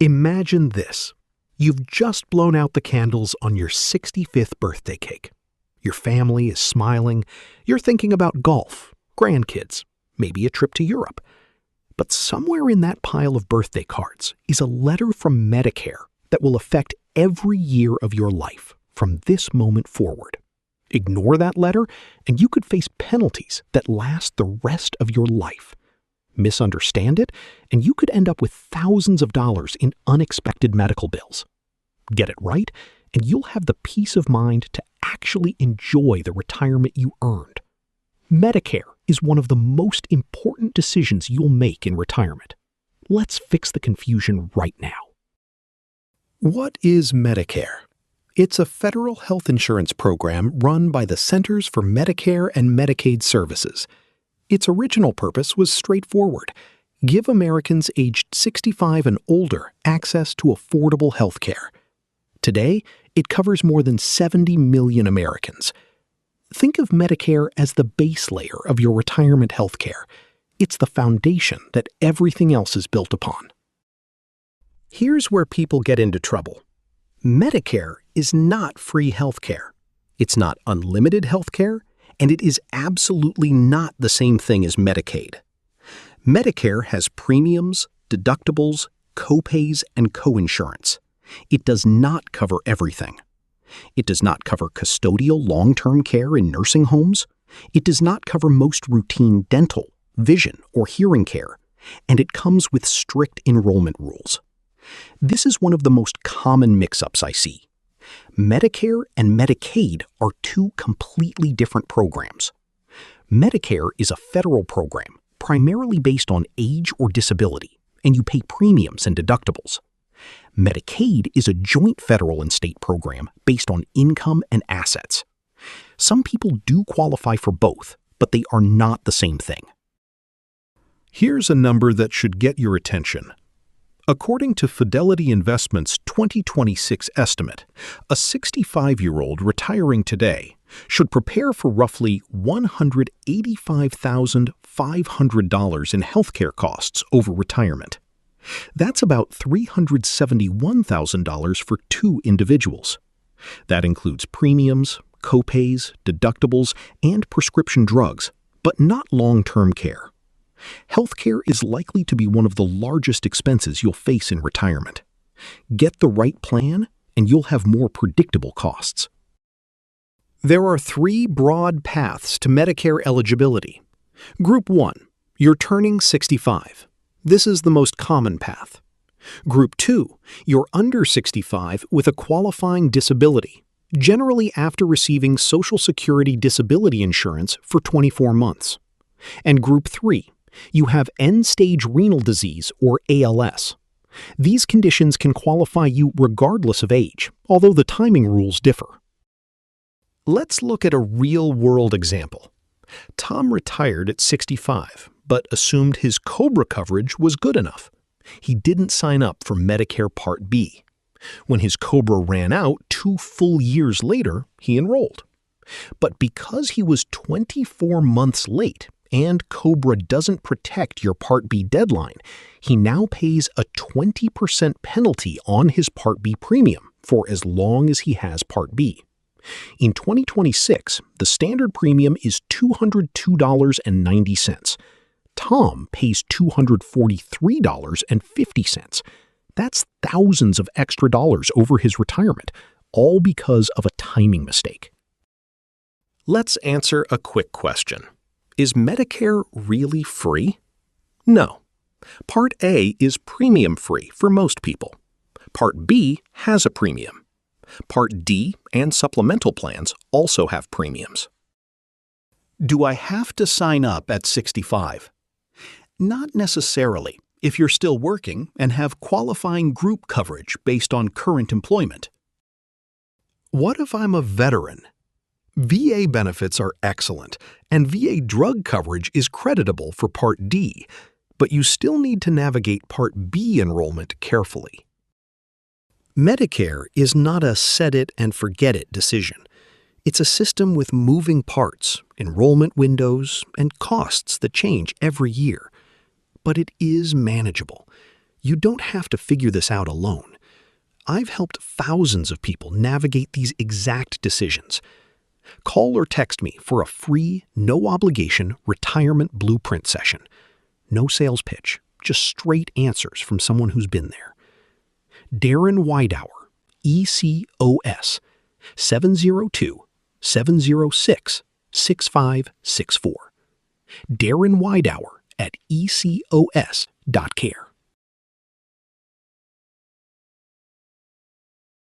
Imagine this. You've just blown out the candles on your 65th birthday cake. Your family is smiling. You're thinking about golf, grandkids, maybe a trip to Europe. But somewhere in that pile of birthday cards is a letter from Medicare that will affect every year of your life from this moment forward. Ignore that letter, and you could face penalties that last the rest of your life. Misunderstand it, and you could end up with thousands of dollars in unexpected medical bills. Get it right, and you'll have the peace of mind to actually enjoy the retirement you earned. Medicare is one of the most important decisions you'll make in retirement. Let's fix the confusion right now. What is Medicare? It's a federal health insurance program run by the Centers for Medicare and Medicaid Services. Its original purpose was straightforward: give Americans aged 65 and older access to affordable health care. Today, it covers more than 70 million Americans. Think of Medicare as the base layer of your retirement health care. It's the foundation that everything else is built upon. Here's where people get into trouble. Medicare is not free health care. It's not unlimited health care, and it is absolutely not the same thing as Medicaid. Medicare has premiums, deductibles, copays, and coinsurance. It does not cover everything. It does not cover custodial long-term care in nursing homes. It does not cover most routine dental, vision, or hearing care, and it comes with strict enrollment rules. This is one of the most common mix-ups I see. Medicare and Medicaid are two completely different programs. Medicare is a federal program primarily based on age or disability, and you pay premiums and deductibles. Medicaid is a joint federal and state program based on income and assets. Some people do qualify for both, but they are not the same thing. Here's a number that should get your attention. According to Fidelity Investments' 2026 estimate, a 65-year-old retiring today should prepare for roughly $185,500 in healthcare costs over retirement. That's about $371,000 for two individuals. That includes premiums, copays, deductibles, and prescription drugs, but not long-term care. Healthcare is likely to be one of the largest expenses you'll face in retirement. Get the right plan, and you'll have more predictable costs. There are three broad paths to Medicare eligibility. Group 1, you're turning 65. This is the most common path. Group 2, you're under 65 with a qualifying disability, generally after receiving Social Security disability insurance for 24 months. And Group 3, you have end-stage renal disease or ALS. These conditions can qualify you regardless of age, although the timing rules differ. Let's look at a real-world example. Tom retired at 65, but assumed his COBRA coverage was good enough. He didn't sign up for Medicare Part B. When his COBRA ran out 2 full years later, he enrolled. But because he was 24 months late, and COBRA doesn't protect your Part B deadline, he now pays a 20% penalty on his Part B premium for as long as he has Part B. In 2026, the standard premium is $202.90. Tom pays $243.50. That's thousands of extra dollars over his retirement, all because of a timing mistake. Let's answer a quick question. Is Medicare really free? No. Part A is premium-free for most people. Part B has a premium. Part D and supplemental plans also have premiums. Do I have to sign up at 65? Not necessarily, if you're still working and have qualifying group coverage based on current employment. What if I'm a veteran? VA benefits are excellent, and VA drug coverage is creditable for Part D, but you still need to navigate Part B enrollment carefully. Medicare is not a set-it-and-forget-it decision. It's a system with moving parts, enrollment windows, and costs that change every year. But it is manageable. You don't have to figure this out alone. I've helped thousands of people navigate these exact decisions. Call or text me for a free, no-obligation retirement blueprint session. No sales pitch, just straight answers from someone who's been there. Darren Weidauer, ECOS, 702-706-6564. Darren Weidauer at ecos.care.